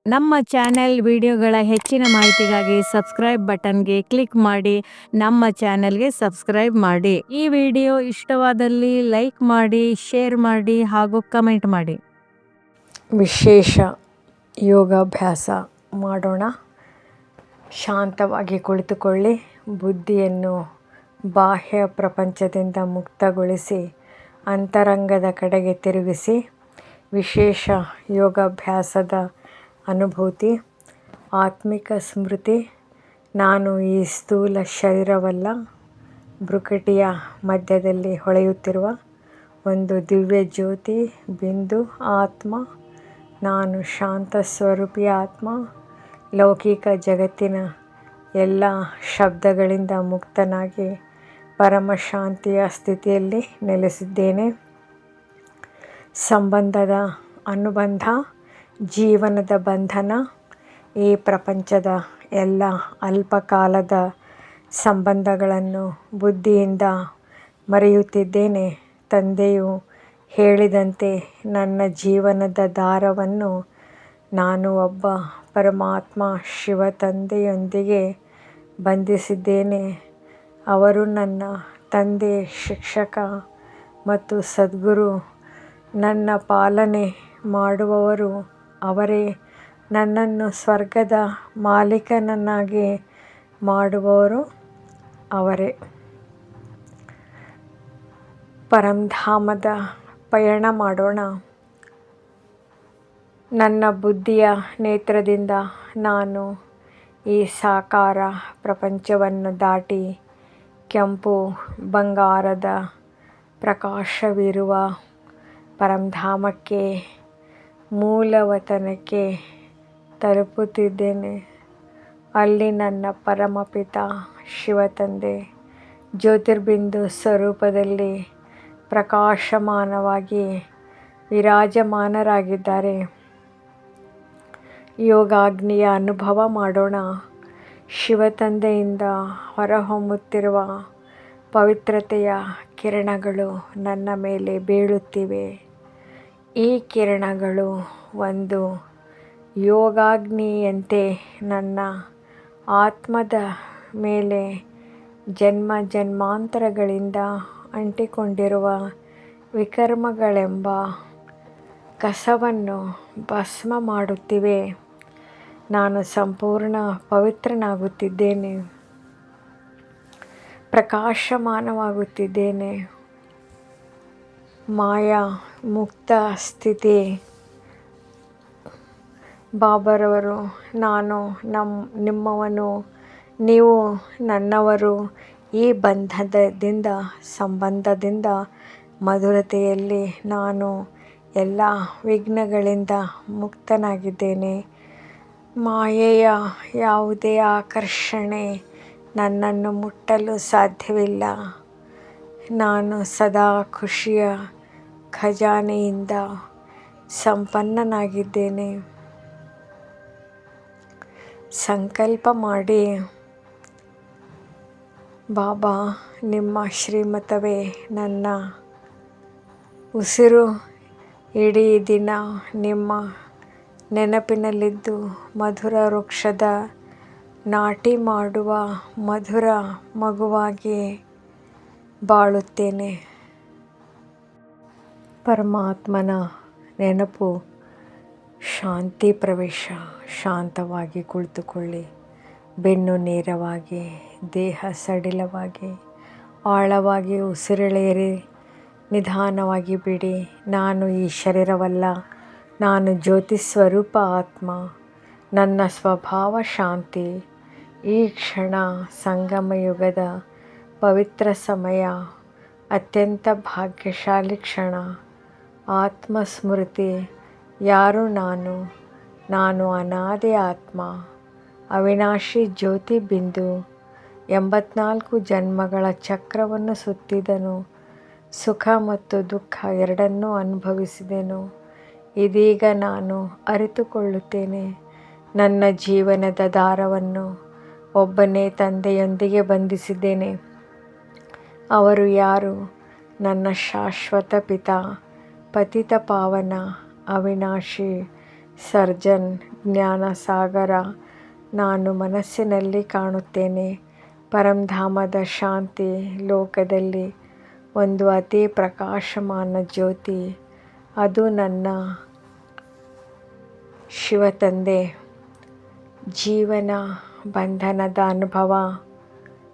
ನಮ್ಮ ಚಾನೆಲ್ ವಿಡಿಯೋಗಳ ಹೆಚ್ಚಿನ ಮಾಹಿತಿಗಾಗಿ ಸಬ್ಸ್ಕ್ರೈಬ್ ಬಟನ್ಗೆ ಕ್ಲಿಕ್ ಮಾಡಿ ನಮ್ಮ ಚಾನೆಲ್ಗೆ ಸಬ್ಸ್ಕ್ರೈಬ್ ಮಾಡಿ. ಈ ವಿಡಿಯೋ ಇಷ್ಟವಾದಲ್ಲಿ ಲೈಕ್ ಮಾಡಿ, ಶೇರ್ ಮಾಡಿ ಹಾಗೂ ಕಮೆಂಟ್ ಮಾಡಿ. ವಿಶೇಷ ಯೋಗಾಭ್ಯಾಸ ಮಾಡೋಣ. ಶಾಂತವಾಗಿ ಕುಳಿತುಕೊಳ್ಳಿ. ಬುದ್ಧಿಯನ್ನು ಬಾಹ್ಯ ಪ್ರಪಂಚದಿಂದ ಮುಕ್ತಗೊಳಿಸಿ ಅಂತರಂಗದ ಕಡೆಗೆ ತಿರುಗಿಸಿ. ವಿಶೇಷ ಯೋಗಾಭ್ಯಾಸದ ಅನುಭೂತಿ. ಆತ್ಮಿಕ ಸ್ಮೃತಿ. ನಾನು ಈ ಸ್ಥೂಲ ಶರೀರವಲ್ಲ. ಭ್ರುಕುಟಿಯ ಮಧ್ಯದಲ್ಲಿ ಹೊಳೆಯುತ್ತಿರುವ ಒಂದು ದಿವ್ಯ ಜ್ಯೋತಿ ಬಿಂದು ಆತ್ಮ. ನಾನು ಶಾಂತ ಸ್ವರೂಪಿ ಆತ್ಮ. ಲೌಕಿಕ ಜಗತ್ತಿನ ಎಲ್ಲ ಶಬ್ದಗಳಿಂದ ಮುಕ್ತನಾಗಿ ಪರಮಶಾಂತಿಯ ಸ್ಥಿತಿಯಲ್ಲಿ ನೆಲೆಸಿದ್ದೇನೆ. ಸಂಬಂಧದ ಅನುಬಂಧ, ಜೀವನದ ಬಂಧನ. ಈ ಪ್ರಪಂಚದ ಎಲ್ಲ ಅಲ್ಪಕಾಲದ ಸಂಬಂಧಗಳನ್ನು ಬುದ್ಧಿಯಿಂದ ಮರೆಯುತ್ತಿದ್ದೇನೆ. ತಂದೆಯು ಹೇಳಿದಂತೆ ನನ್ನ ಜೀವನದ ದಾರವನ್ನು ನಾನು ಒಬ್ಬ ಪರಮಾತ್ಮ ಶಿವ ತಂದೆಯೊಂದಿಗೆ ಬಂಧಿಸಿದ್ದೇನೆ. ಅವರು ನನ್ನ ತಂದೆ, ಶಿಕ್ಷಕ ಮತ್ತು ಸದ್ಗುರು. ನನ್ನ ಪಾಲನೆ ಮಾಡುವವರು ಅವರೇ. ನನ್ನನ್ನು ಸ್ವರ್ಗದ ಮಾಲೀಕನನ್ನಾಗಿ ಮಾಡುವವರು ಅವರೇ. ಪರಂಧಾಮದ ಪಯಣ ಮಾಡೋಣ. ನನ್ನ ಬುದ್ಧಿಯ ನೇತ್ರದಿಂದ ನಾನು ಈ ಸಾಕಾರ ಪ್ರಪಂಚವನ್ನು ದಾಟಿ ಕೆಂಪು ಬಂಗಾರದ ಪ್ರಕಾಶವಿರುವ ಪರಂಧಾಮಕ್ಕೆ, ಮೂಲವತನಕ್ಕೆ ತಲುಪುತ್ತಿದ್ದೇನೆ. ಅಲ್ಲಿ ನನ್ನ ಪರಮಪಿತ ಶಿವತಂದೆ ಜ್ಯೋತಿರ್ಬಿಂದು ಸ್ವರೂಪದಲ್ಲಿ ಪ್ರಕಾಶಮಾನವಾಗಿ ವಿರಾಜಮಾನರಾಗಿದ್ದಾರೆ. ಯೋಗಾಗ್ನಿಯ ಅನುಭವ ಮಾಡೋಣ. ಶಿವತಂದೆಯಿಂದ ಹೊರಹೊಮ್ಮುತ್ತಿರುವ ಪವಿತ್ರತೆಯ ಕಿರಣಗಳು ನನ್ನ ಮೇಲೆ ಬೀಳುತ್ತಿವೆ. ಈ ಕಿರಣಗಳು ಒಂದು ಯೋಗಾಗ್ನಿಯಂತೆ ನನ್ನ ಆತ್ಮದ ಮೇಲೆ ಜನ್ಮ ಜನ್ಮಾಂತರಗಳಿಂದ ಅಂಟಿಕೊಂಡಿರುವ ವಿಕರ್ಮಗಳೆಂಬ ಕಸವನ್ನು ಭಸ್ಮ ಮಾಡುತ್ತಿವೆ. ನಾನು ಸಂಪೂರ್ಣ ಪವಿತ್ರನಾಗುತ್ತಿದ್ದೇನೆ, ಪ್ರಕಾಶಮಾನವಾಗುತ್ತಿದ್ದೇನೆ. ಮಾಯಾ ಮುಕ್ತ ಸ್ಥಿತಿ. ಬಾಬರವರು, ನಾನು ನಿಮ್ಮವನು, ನೀವು ನನ್ನವರು. ಈ ಸಂಬಂಧದಿಂದ ಮಧುರತೆಯಲ್ಲಿ ನಾನು ಎಲ್ಲ ವಿಘ್ನಗಳಿಂದ ಮುಕ್ತನಾಗಿದ್ದೇನೆ. ಮಾಯೆಯ ಯಾವುದೇ ಆಕರ್ಷಣೆ ನನ್ನನ್ನು ಮುಟ್ಟಲು ಸಾಧ್ಯವಿಲ್ಲ. ನಾನು ಸದಾ ಖುಷಿಯ ಖಜಾನೆಯಿಂದ ಸಂಪನ್ನನಾಗಿದ್ದೇನೆ. ಸಂಕಲ್ಪ ಮಾಡಿ, ಬಾಬಾ, ನಿಮ್ಮ ಶ್ರೀಮತವೇ ನನ್ನ ಉಸಿರು. ಇಡೀ ದಿನ ನಿಮ್ಮ ನೆನಪಿನಲ್ಲಿದ್ದು ಮಧುರ ವೃಕ್ಷದ ನಾಟಿ ಮಾಡುವ ಮಧುರ ಮಗುವಾಗಿ ಬಾಳುತ್ತೇನೆ. ಪರಮಾತ್ಮನ ನೆನಪು. ಶಾಂತಿ ಪ್ರವೇಶ. ಶಾಂತವಾಗಿ ಕುಳಿತುಕೊಳ್ಳಿ. ಬೆನ್ನು ನೇರವಾಗಿ, ದೇಹ ಸಡಿಲವಾಗಿ, ಆಳವಾಗಿ ಉಸಿರೆಳೆಯಿರಿ. ನಿಧಾನವಾಗಿ ಬಿಡಿ. ನಾನು ಈ ಶರೀರವಲ್ಲ. ನಾನು ಜ್ಯೋತಿ ಸ್ವರೂಪ ಆತ್ಮ. ನನ್ನ ಸ್ವಭಾವ ಶಾಂತಿ. ಈ ಕ್ಷಣ ಸಂಗಮಯುಗದ ಪವಿತ್ರ ಸಮಯ. ಅತ್ಯಂತ ಭಾಗ್ಯಶಾಲಿ ಕ್ಷಣ. ಆತ್ಮಸ್ಮೃತಿ. ಯಾರು ನಾನು? ನಾನು ಅನಾದಿ ಆತ್ಮ, ಅವಿನಾಶಿ ಜ್ಯೋತಿ ಬಿಂದು. 84 ಜನ್ಮಗಳ ಚಕ್ರವನ್ನು ಸುತ್ತಿದನು. ಸುಖ ಮತ್ತು ದುಃಖ ಎರಡನ್ನೂ ಅನುಭವಿಸಿದೆನು. ಇದೀಗ ನಾನು ಅರಿತುಕೊಳ್ಳುತ್ತೇನೆ. ನನ್ನ ಜೀವನದ ದಾರವನ್ನು ಒಬ್ಬನೇ ತಂದೆಯೊಂದಿಗೆ ಬಂಧಿಸಿದ್ದೇನೆ. ಅವರು ಯಾರು? ನನ್ನ ಶಾಶ್ವತ ಪಿತ, ಪತಿತ ಪಾವನ, ಅವಿನಾಶಿ, ಸರ್ಜನ್ ಜ್ಞಾನ ಸಾಗರ ನಾನು ಮನಸ್ಸಿನಲ್ಲಿ ಕಾಣುತ್ತೇನೆ. ಪರಂಧಾಮದ ಶಾಂತಿ ಲೋಕದಲ್ಲಿ ಒಂದು ಅತಿ ಪ್ರಕಾಶಮಾನ ಜ್ಯೋತಿ. ಅದು ನನ್ನ ಶಿವತಂದೆ. ಜೀವನ ಬಂಧನದ ಅನುಭವ.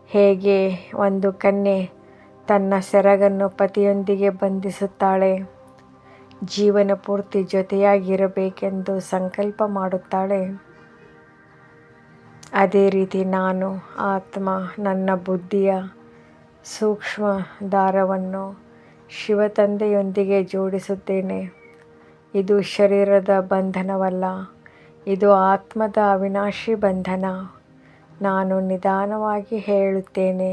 ಹೇಗೆ ಒಂದು ಕನ್ಯೆ ತನ್ನ ಸೆರಗನ್ನು ಪತಿಯೊಂದಿಗೆ ಬಂಧಿಸುತ್ತಾಳೆ, ಜೀವನ ಪೂರ್ತಿ ಜೊತೆಯಾಗಿರಬೇಕೆಂದು ಸಂಕಲ್ಪ ಮಾಡುತ್ತಾಳೆ, ಅದೇ ರೀತಿ ನಾನು ಆತ್ಮ ನನ್ನ ಬುದ್ಧಿಯ ಸೂಕ್ಷ್ಮ ದಾರವನ್ನು ಶಿವತಂದೆಯೊಂದಿಗೆ ಜೋಡಿಸುತ್ತೇನೆ. ಇದು ಶರೀರದ ಬಂಧನವಲ್ಲ, ಇದು ಆತ್ಮದ ಅವಿನಾಶಿ ಬಂಧನ. ನಾನು ನಿಧಾನವಾಗಿ ಹೇಳುತ್ತೇನೆ,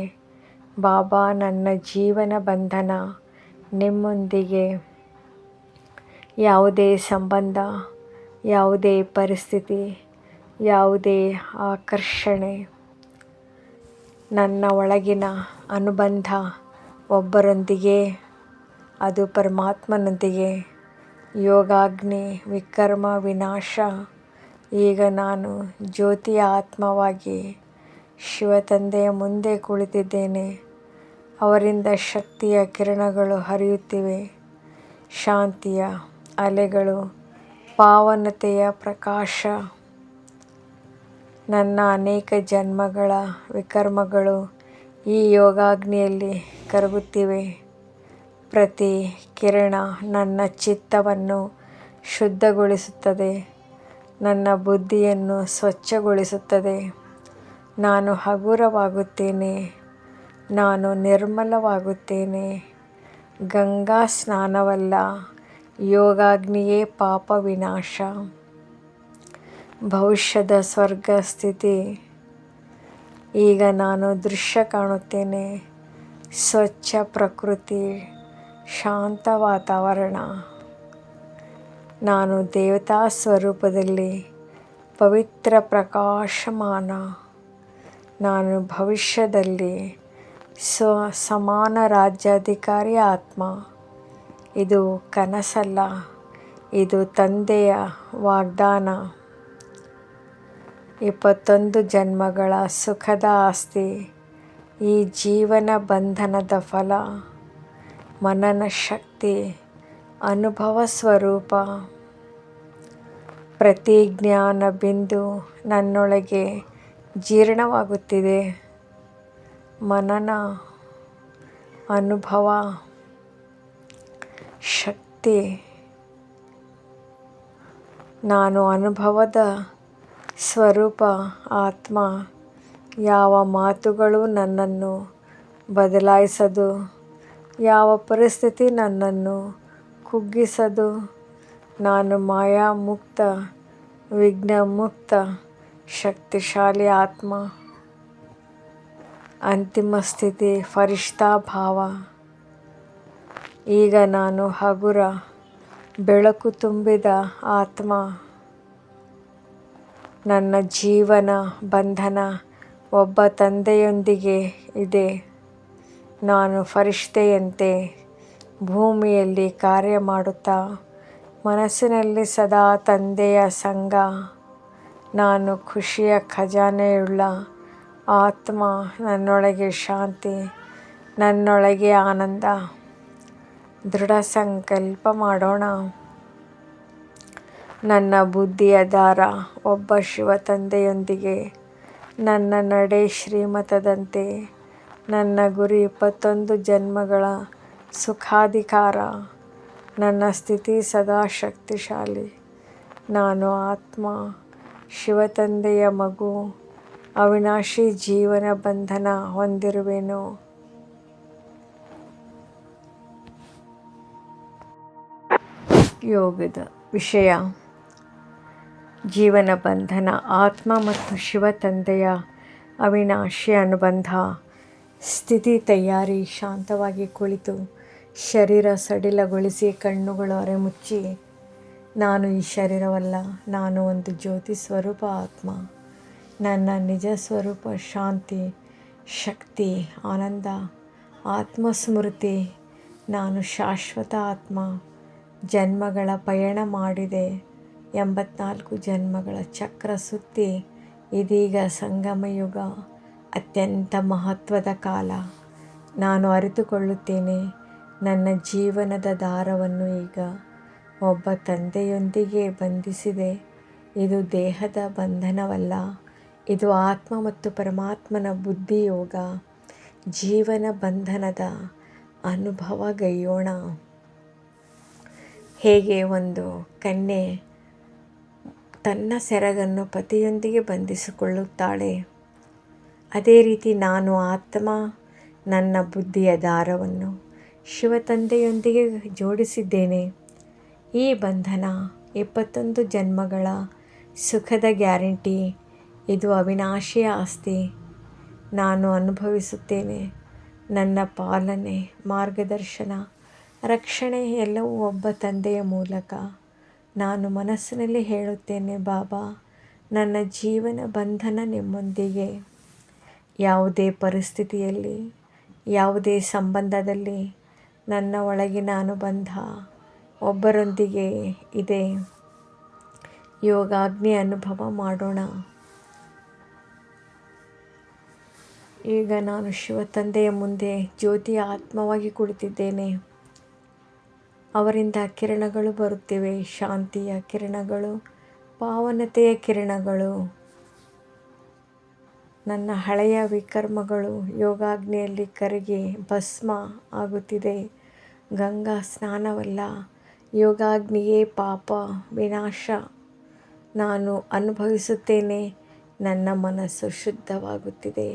ಬಾಬಾ, ನನ್ನ ಜೀವನ ಬಂಧನ ನಿಮ್ಮೊಂದಿಗೆ ಯಾವುದೇ ಸಂಬಂಧ, ಯಾವುದೇ ಪರಿಸ್ಥಿತಿ, ಯಾವುದೇ ಆಕರ್ಷಣೆ, ನನ್ನ ಒಳಗಿನ ಅನುಬಂಧ ಒಬ್ಬರೊಂದಿಗೆ, ಅದು ಪರಮಾತ್ಮನೊಂದಿಗೆ. ಯೋಗಾಗ್ನಿ ವಿಕರ್ಮ ವಿನಾಶ. ಈಗ ನಾನು ಜ್ಯೋತಿಯ ಆತ್ಮವಾಗಿ ಶಿವತಂದೆಯ ಮುಂದೆ ಕುಳಿತಿದ್ದೇನೆ. ಅವರಿಂದ ಶಕ್ತಿಯ ಕಿರಣಗಳು ಹರಿಯುತ್ತಿವೆ, ಶಾಂತಿಯ ಅಲೆಗಳು, ಪಾವನತೆಯ ಪ್ರಕಾಶ. ನನ್ನ ಅನೇಕ ಜನ್ಮಗಳ ವಿಕರ್ಮಗಳು ಈ ಯೋಗಾಗ್ನಿಯಲ್ಲಿ ಕರಗುತ್ತಿವೆ. ಪ್ರತಿ ಕಿರಣ ನನ್ನ ಚಿತ್ತವನ್ನು ಶುದ್ಧಗೊಳಿಸುತ್ತದೆ, ನನ್ನ ಬುದ್ಧಿಯನ್ನು ಸ್ವಚ್ಛಗೊಳಿಸುತ್ತದೆ. ನಾನು ಹಗುರವಾಗುತ್ತೇನೆ, ನಾನು ನಿರ್ಮಲವಾಗುತ್ತೇನೆ. ಗಂಗಾ ಸ್ನಾನವಲ್ಲ, ಯೋಗಾಗ್ನಿಯೇ ಪಾಪ ವಿನಾಶ. ಭವಿಷ್ಯದ ಸ್ವರ್ಗ ಸ್ಥಿತಿ. ಈಗ ನಾನು ದೃಶ್ಯ ಕಾಣುತ್ತೇನೆ, ಸ್ವಚ್ಛ ಪ್ರಕೃತಿ, ಶಾಂತ ವಾತಾವರಣ. ನಾನು ದೇವತಾ ಸ್ವರೂಪದಲ್ಲಿ ಪವಿತ್ರ ಪ್ರಕಾಶಮಾನ. ನಾನು ಭವಿಷ್ಯದಲ್ಲಿ ಸಮಾನ ರಾಜ್ಯಾಧಿಕಾರಿ ಆತ್ಮ. ಇದು ಕನಸಲ್ಲ, ಇದು ತಂದೆಯ ವಾಗ್ದಾನ. 21 ಜನ್ಮಗಳ ಸುಖದ ಆಸ್ತಿ. ಈ ಜೀವನ ಬಂಧನದ ಫಲ. ಮನನ ಶಕ್ತಿ, ಅನುಭವ ಸ್ವರೂಪ. ಪ್ರತಿ ಜ್ಞಾನ ಬಿಂದು ನನ್ನೊಳಗೆ ಜೀರ್ಣವಾಗುತ್ತಿದೆ. ಮನನ, ಅನುಭವ, ಶಕ್ತಿ. ನಾನು ಅನುಭವದ ಸ್ವರೂಪ ಆತ್ಮ. ಯಾವ ಮಾತುಗಳು ನನ್ನನ್ನು ಬದಲಾಯಿಸದು, ಯಾವ ಪರಿಸ್ಥಿತಿ ನನ್ನನ್ನು ಕುಗ್ಗಿಸದು. ನಾನು ಮಾಯಾ ಮುಕ್ತ, ವಿಘ್ನ ಮುಕ್ತ, ಶಕ್ತಿಶಾಲಿ ಆತ್ಮ. ಅಂತಿಮ ಸ್ಥಿತಿ ಫರಿಷ್ಠಾ ಭಾವ. ಈಗ ನಾನು ಹಗುರ, ಬೆಳಕು ತುಂಬಿದ ಆತ್ಮ. ನನ್ನ ಜೀವನ ಬಂಧನ ಒಬ್ಬ ತಂದೆಯೊಂದಿಗೆ ಇದೆ. ನಾನು ಫರಿಷ್ಠೆಯಂತೆ ಭೂಮಿಯಲ್ಲಿ ಕಾರ್ಯ ಮಾಡುತ್ತಾ ಮನಸ್ಸಿನಲ್ಲಿ ಸದಾ ತಂದೆಯ ಸಂಗ. ನಾನು ಖುಷಿಯ ಖಜಾನೆಯುಳ್ಳ ಆತ್ಮ. ನನ್ನೊಳಗೆ ಶಾಂತಿ, ನನ್ನೊಳಗೆ ಆನಂದ. ದೃಢ ಸಂಕಲ್ಪ ಮಾಡೋಣ. ನನ್ನ ಬುದ್ಧಿಯ ದಾರ ಒಬ್ಬ ಶಿವ ತಂದೆಯೊಂದಿಗೆ. ನನ್ನ ನಡೆ ಶ್ರೀಮತದಂತೆ. ನನ್ನ ಗುರಿ 21 ಜನ್ಮಗಳ ಸುಖಾಧಿಕಾರ. ನನ್ನ ಸ್ಥಿತಿ ಸದಾ ಶಕ್ತಿಶಾಲಿ. ನಾನು ಆತ್ಮ, ಶಿವತಂದೆಯ ಮಗು. ಅವಿನಾಶಿ ಜೀವನ ಬಂಧನ ಹೊಂದಿರುವೆನು. ಯೋಗದ ವಿಷಯ: ಜೀವನ ಬಂಧನ, ಆತ್ಮ ಮತ್ತು ಶಿವ ತಂದೆಯ ಅವಿನಾಶಿ ಅನುಬಂಧ. ಸ್ಥಿತಿ ತಯಾರಿ. ಶಾಂತವಾಗಿ ಕುಳಿತು ಶರೀರ ಸಡಿಲಗೊಳಿಸಿ ಕಣ್ಣುಗಳು ಅರೆಮುಚ್ಚಿ. ನಾನು ಈ ಶರೀರವಲ್ಲ, ನಾನು ಒಂದು ಜ್ಯೋತಿ ಸ್ವರೂಪ ಆತ್ಮ. ನನ್ನ ನಿಜ ಸ್ವರೂಪ ಶಾಂತಿ, ಶಕ್ತಿ, ಆನಂದ, ಆತ್ಮಸ್ಮೃತಿ. ನಾನು ಶಾಶ್ವತ ಆತ್ಮ. ಜನ್ಮಗಳ ಪಯಣ ಮಾಡಿದೆ, 84 ಜನ್ಮಗಳ ಚಕ್ರ ಸುತ್ತಿ ಇದೀಗ ಸಂಗಮಯುಗ, ಅತ್ಯಂತ ಮಹತ್ವದ ಕಾಲ. ನಾನು ಅರಿತುಕೊಳ್ಳುತ್ತೇನೆ, ನನ್ನ ಜೀವನದ ದಾರವನ್ನು ಈಗ ಒಬ್ಬ ತಂದೆಯೊಂದಿಗೆ ಬಂಧಿಸಿದೆ. ಇದು ದೇಹದ ಬಂಧನವಲ್ಲ, ಇದು ಆತ್ಮ ಮತ್ತು ಪರಮಾತ್ಮನ ಬುದ್ಧಿಯೋಗ. ಜೀವನ ಬಂಧನದ ಅನುಭವಗೈಯೋಣ. ಹೇಗೆ ಒಂದು ಕನ್ಯೆ ತನ್ನ ಸೆರಗನ್ನು ಪತಿಯೊಂದಿಗೆ ಬಂಧಿಸಿಕೊಳ್ಳುತ್ತಾಳೆ, ಅದೇ ರೀತಿ ನಾನು ಆತ್ಮ ನನ್ನ ಬುದ್ಧಿಯ ದಾರವನ್ನು ಶಿವತಂದೆಯೊಂದಿಗೆ ಜೋಡಿಸಿದ್ದೇನೆ. ಈ ಬಂಧನ 21 ಜನ್ಮಗಳ ಸುಖದ ಗ್ಯಾರಂಟಿ. ಇದು ಅವಿನಾಶಿಯ ಆಸ್ತಿ. ನಾನು ಅನುಭವಿಸುತ್ತೇನೆ. ನನ್ನ ಪಾಲನೆ, ಮಾರ್ಗದರ್ಶನ, ರಕ್ಷಣೆ ಎಲ್ಲವೂ ಒಬ್ಬ ತಂದೆಯ ಮೂಲಕ. ನಾನು ಮನಸ್ಸಿನಲ್ಲಿ ಹೇಳುತ್ತೇನೆ, ಬಾಬಾ, ನನ್ನ ಜೀವನ ಬಂಧನ ನಿಮ್ಮೊಂದಿಗೆ. ಯಾವುದೇ ಪರಿಸ್ಥಿತಿಯಲ್ಲಿ, ಯಾವುದೇ ಸಂಬಂಧದಲ್ಲಿ ನನ್ನ ಒಳಗಿನ ಅನುಬಂಧ ಒಬ್ಬರೊಂದಿಗೆ ಇದೆ. ಯೋಗಾಗ್ನಿ ಅನುಭವ ಮಾಡೋಣ. ಈಗ ನಾನು ಶಿವತಂದೆಯ ಮುಂದೆ ಜ್ಯೋತಿಯ ಆತ್ಮವಾಗಿ ಕುಳಿತಿದ್ದೇನೆ. ಅವರಿಂದ ಕಿರಣಗಳು ಬರುತ್ತಿವೆ, ಶಾಂತಿಯ ಕಿರಣಗಳು, ಪಾವನತೆಯ ಕಿರಣಗಳು. ನನ್ನ ಹಳೆಯ ವಿಕರ್ಮಗಳು ಯೋಗಾಗ್ನಿಯಲ್ಲಿ ಕರಗಿ ಭಸ್ಮ ಆಗುತ್ತಿದೆ. ಗಂಗಾ ಸ್ನಾನವಲ್ಲ, ಯೋಗಾಗ್ನಿಯೇ ಪಾಪ ವಿನಾಶ. ನಾನು ಅನುಭವಿಸುತ್ತೇನೆ. ನನ್ನ ಮನಸ್ಸು ಶುದ್ಧವಾಗುತ್ತಿದೆ,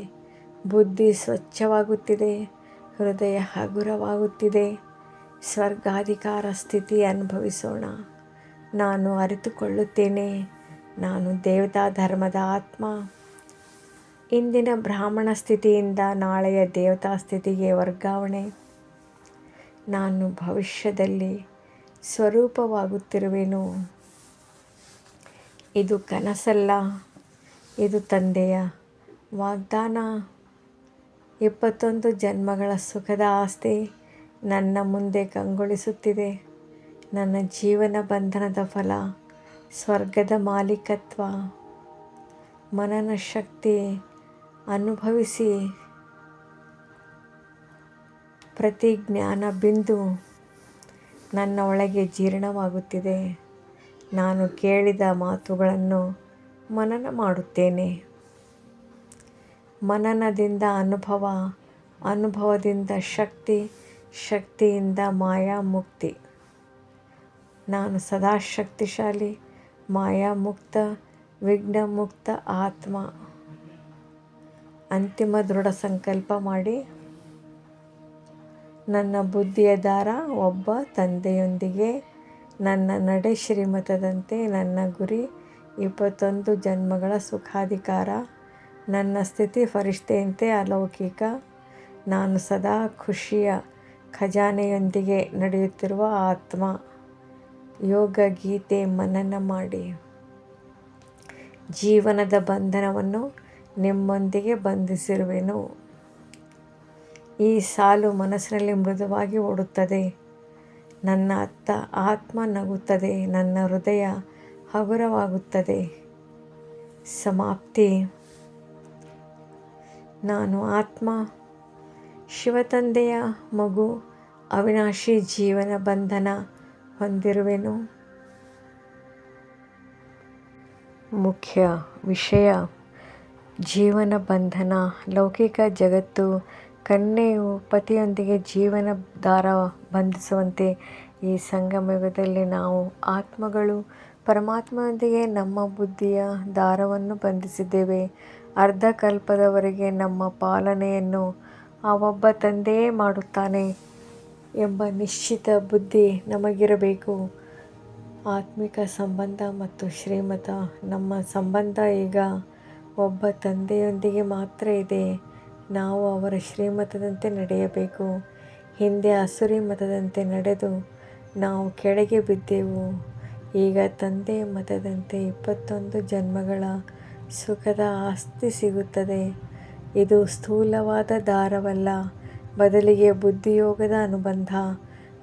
ಬುದ್ಧಿ ಸ್ವಚ್ಛವಾಗುತ್ತಿದೆ, ಹೃದಯ ಹಗುರವಾಗುತ್ತಿದೆ. ಸ್ವರ್ಗಾಧಿಕಾರ ಸ್ಥಿತಿ ಅನುಭವಿಸೋಣ. ನಾನು ಅರಿತುಕೊಳ್ಳುತ್ತೇನೆ, ನಾನು ದೇವತಾ ಧರ್ಮದ ಆತ್ಮ. ಇಂದಿನ ಬ್ರಾಹ್ಮಣ ಸ್ಥಿತಿಯಿಂದ ನಾಳೆಯ ದೇವತಾ ಸ್ಥಿತಿಗೆ ವರ್ಗಾವಣೆ. ನಾನು ಭವಿಷ್ಯದಲ್ಲಿ ಸ್ವರೂಪವಾಗುತ್ತಿರುವೆನು. ಇದು ಕನಸಲ್ಲ, ಇದು ತಂದೆಯ ವಾಗ್ದಾನ. 21 ಜನ್ಮಗಳ ಸುಖದ ಆಸ್ತಿ ನನ್ನ ಮುಂದೆ ಕಂಗೊಳಿಸುತ್ತಿದೆ. ನನ್ನ ಜೀವನ ಬಂಧನದ ಫಲ ಸ್ವರ್ಗದ ಮಾಲೀಕತ್ವ. ಮನನ ಶಕ್ತಿ ಅನುಭವಿಸಿ. ಪ್ರತಿ ಜ್ಞಾನ ಬಿಂದು ನನ್ನ ಒಳಗೆ ಜೀರ್ಣವಾಗುತ್ತಿದೆ. ನಾನು ಕೇಳಿದ ಮಾತುಗಳನ್ನು ಮನನ ಮಾಡುತ್ತೇನೆ. ಮನನದಿಂದ ಅನುಭವ, ಅನುಭವದಿಂದ ಶಕ್ತಿ, ಶಕ್ತಿಯಿಂದ ಮಾಯಾ ಮುಕ್ತಿ. ನಾನು ಸದಾ ಶಕ್ತಿಶಾಲಿ, ಮಾಯಾಮುಕ್ತ, ವಿಘ್ನಮುಕ್ತ ಆತ್ಮ. ಅಂತಿಮ ದೃಢ ಸಂಕಲ್ಪ ಮಾಡಿ. ನನ್ನ ಬುದ್ಧಿಯ ದಾರ ಒಬ್ಬ ತಂದೆಯೊಂದಿಗೆ. ನನ್ನ ನಡೆ ಶ್ರೀಮತದಂತೆ. ನನ್ನ ಗುರಿ 21 ಜನ್ಮಗಳ ಸುಖಾಧಿಕಾರ. ನನ್ನ ಸ್ಥಿತಿ ಫರಿಷ್ಠೆಯಂತೆ ಅಲೌಕಿಕ. ನಾನು ಸದಾ ಖುಷಿಯ ಖಜಾನೆಯೊಂದಿಗೆ ನಡೆಯುತ್ತಿರುವ ಆತ್ಮ. ಯೋಗ ಗೀತೆ ಮನನ ಮಾಡಿ. ಜೀವನದ ಬಂಧನವನ್ನು ನಿಮ್ಮೊಂದಿಗೆ ಬಂಧಿಸಿರುವೆನು. ಈ ಸಾಲು ಮನಸ್ಸಿನಲ್ಲಿ ಮೃದುವಾಗಿ ಓಡುತ್ತದೆ. ನನ್ನ ಆತ್ಮ ನಗುತ್ತದೆ, ನನ್ನ ಹೃದಯ ಹಗುರವಾಗುತ್ತದೆ. ಸಮಾಪ್ತಿ. ನಾನು ಆತ್ಮ, ಶಿವತಂದೆಯ ಮಗು, ಅವಿನಾಶಿ ಜೀವನ ಬಂಧನ ಹೊಂದಿರುವೆನು. ಮುಖ್ಯ ವಿಷಯ: ಜೀವನ ಬಂಧನ. ಲೌಕಿಕ ಜಗತ್ತು ಕನ್ಯೆಯು ಪತಿಯೊಂದಿಗೆ ಜೀವನ ದಾರ ಬಂಧಿಸುವಂತೆ ಈ ಸಂಗಮಯುಗದಲ್ಲಿ ನಾವು ಆತ್ಮಗಳು ಪರಮಾತ್ಮನೊಂದಿಗೆ ನಮ್ಮ ಬುದ್ಧಿಯ ದಾರವನ್ನು ಬಂಧಿಸಿದ್ದೇವೆ. ಅರ್ಧಕಲ್ಪದವರೆಗೆ ನಮ್ಮ ಪಾಲನೆಯನ್ನು ಆ ಒಬ್ಬ ತಂದೆಯೇ ಮಾಡುತ್ತಾನೆ ಎಂಬ ನಿಶ್ಚಿತ ಬುದ್ಧಿ ನಮಗಿರಬೇಕು. ಆತ್ಮಿಕ ಸಂಬಂಧ ಮತ್ತು ಶ್ರೀಮತ. ನಮ್ಮ ಸಂಬಂಧ ಈಗ ಒಬ್ಬ ತಂದೆಯೊಂದಿಗೆ ಮಾತ್ರ ಇದೆ. ನಾವು ಅವರ ಶ್ರೀಮತದಂತೆ ನಡೆಯಬೇಕು. ಹಿಂದೆ ಅಸುರಿ ಮತದಂತೆ ನಡೆದು ನಾವು ಕೆಳಗೆ ಬಿದ್ದೆವು. ಈಗ ತಂದೆಯ ಮತದಂತೆ 21 ಜನ್ಮಗಳ ಸುಖದ ಆಸ್ತಿ ಸಿಗುತ್ತದೆ. ಇದು ಸ್ಥೂಲವಾದ ದಾರವಲ್ಲ, ಬದಲಿಗೆ ಬುದ್ಧಿಯೋಗದ ಅನುಬಂಧ.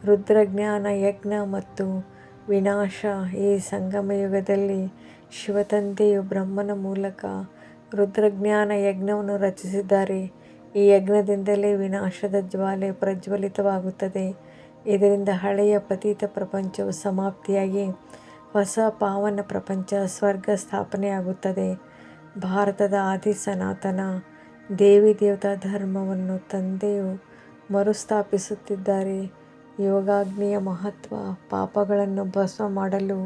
ರುದ್ರಜ್ಞಾನ ಯಜ್ಞ ಮತ್ತು ವಿನಾಶ. ಈ ಸಂಗಮ ಯುಗದಲ್ಲಿ ಶಿವತಂದೆಯು ಬ್ರಹ್ಮನ ಮೂಲಕ ರುದ್ರಜ್ಞಾನ ಯಜ್ಞವನ್ನು ರಚಿಸಿದ್ದಾರೆ. ಈ ಯಜ್ಞದಿಂದಲೇ ವಿನಾಶದ ಜ್ವಾಲೆ ಪ್ರಜ್ವಲಿತವಾಗುತ್ತದೆ. ಇದರಿಂದ ಹಳೆಯ ಪತಿತ ಪ್ರಪಂಚವು ಸಮಾಪ್ತಿಯಾಗಿ ಹೊಸ ಪಾವನ ಪ್ರಪಂಚ ಸ್ವರ್ಗ ಸ್ಥಾಪನೆಯಾಗುತ್ತದೆ. ಭಾರತದ ಆದಿ ಸನಾತನ ದೇವಿ ದೇವತಾ ಧರ್ಮವನ್ನು ತಂದೆಯು ಮರುಸ್ಥಾಪಿಸುತ್ತಿದ್ದಾರೆ. ಯೋಗಾಗ್ನಿಯ ಮಹತ್ವ. ಪಾಪಗಳನ್ನು ಭಸ್ಮ ಮಾಡಲು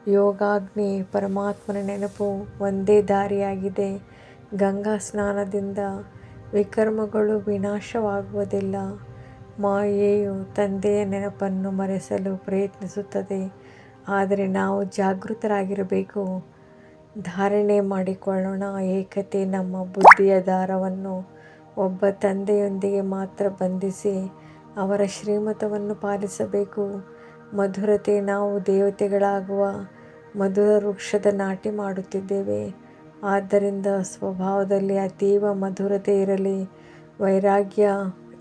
ಯೋಗಾಗ್ನಿ, ಪರಮಾತ್ಮನ ನೆನಪು ಒಂದೇ ದಾರಿಯಾಗಿದೆ. ಗಂಗಾ ಸ್ನಾನದಿಂದ ವಿಕರ್ಮಗಳು ವಿನಾಶವಾಗುವುದಿಲ್ಲ. ಮಾಯೆಯು ತಂದೆಯ ನೆನಪನ್ನು ಮರೆಸಲು ಪ್ರಯತ್ನಿಸುತ್ತದೆ. ಆದರೆ ನಾವು ಜಾಗೃತರಾಗಿರಬೇಕು. ಧಾರಣೆ ಮಾಡಿಕೊಳ್ಳೋಣ. ಏಕತೆ. ನಮ್ಮ ಬುದ್ಧಿಯ ದಾರವನ್ನು ಒಬ್ಬ ತಂದೆಯೊಂದಿಗೆ ಮಾತ್ರ ಬಂಧಿಸಿ ಅವರ ಶ್ರೀಮತವನ್ನು ಪಾಲಿಸಬೇಕು. ಮಧುರತೆ. ನಾವು ದೇವತೆಗಳಾಗುವ ಮಧುರ ವೃಕ್ಷದ ನಾಟಿ ಮಾಡುತ್ತಿದ್ದೇವೆ. ಆದ್ದರಿಂದ ಸ್ವಭಾವದಲ್ಲಿ ಅತೀವ ಮಧುರತೆ ಇರಲಿ. ವೈರಾಗ್ಯ.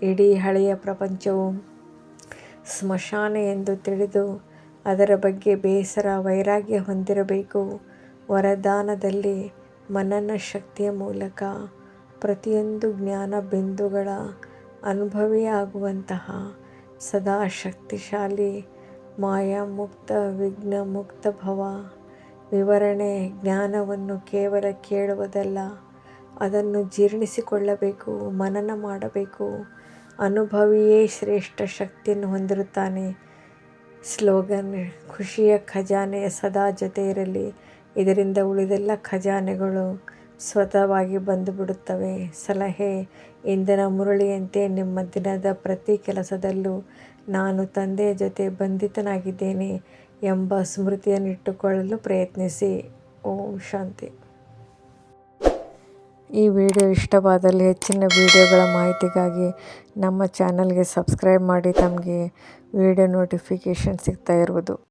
ಇಡೀ ಹಳೆಯ ಪ್ರಪಂಚವು ಸ್ಮಶಾನ ಎಂದು ತಿಳಿದು ಅದರ ಬಗ್ಗೆ ಬೇಸರ, ವೈರಾಗ್ಯ ಹೊಂದಿರಬೇಕು. ವರದಾನದಲ್ಲಿ ಮನನ ಶಕ್ತಿಯ ಮೂಲಕ ಪ್ರತಿಯೊಂದು ಜ್ಞಾನ ಬಿಂದುಗಳ ಅನುಭವಿಯಾಗುವಂತಹ ಸದಾ ಶಕ್ತಿಶಾಲಿ ಮಾಯಾಮುಕ್ತ ವಿಘ್ನ ಮುಕ್ತ ಭವ. ವಿವರಣೆ. ಜ್ಞಾನವನ್ನು ಕೇವಲ ಕೇಳುವುದಲ್ಲ, ಅದನ್ನು ಜೀರ್ಣಿಸಿಕೊಳ್ಳಬೇಕು, ಮನನ ಮಾಡಬೇಕು. ಅನುಭವಿಯೇ ಶ್ರೇಷ್ಠ ಶಕ್ತಿಯನ್ನು ಹೊಂದಿರುತ್ತಾನೆ. ಸ್ಲೋಗನ್. ಖುಷಿಯ ಖಜಾನೆ ಸದಾ ಜೊತೆ ಇರಲಿ. ಇದರಿಂದ ಉಳಿದೆಲ್ಲ ಖಜಾನೆಗಳು ಸ್ವತಃವಾಗಿ ಬಂದುಬಿಡುತ್ತವೆ. ಸಲಹೆ. ಇಂದಿನ ಮುರಳಿಯಂತೆ ನಿಮ್ಮ ದಿನದ ಪ್ರತಿ ಕೆಲಸದಲ್ಲೂ ನಾನು ತಂದೆಯ ಜೊತೆ ಬಂಧಿತನಾಗಿದ್ದೇನೆ ಎಂಬ ಸ್ಮೃತಿಯನ್ನಿಟ್ಟುಕೊಳ್ಳಲು ಪ್ರಯತ್ನಿಸಿ. ಓಂ ಶಾಂತಿ. ಈ ವಿಡಿಯೋ ಇಷ್ಟವಾದಲ್ಲಿ ಹೆಚ್ಚಿನ ವಿಡಿಯೋಗಳ ಮಾಹಿತಿಗಾಗಿ ನಮ್ಮ ಚಾನಲ್ಗೆ ಸಬ್ಸ್ಕ್ರೈಬ್ ಮಾಡಿ. ತಮಗೆ ವಿಡಿಯೋ ನೋಟಿಫಿಕೇಷನ್ ಸಿಗ್ತಾ ಇರುವುದು.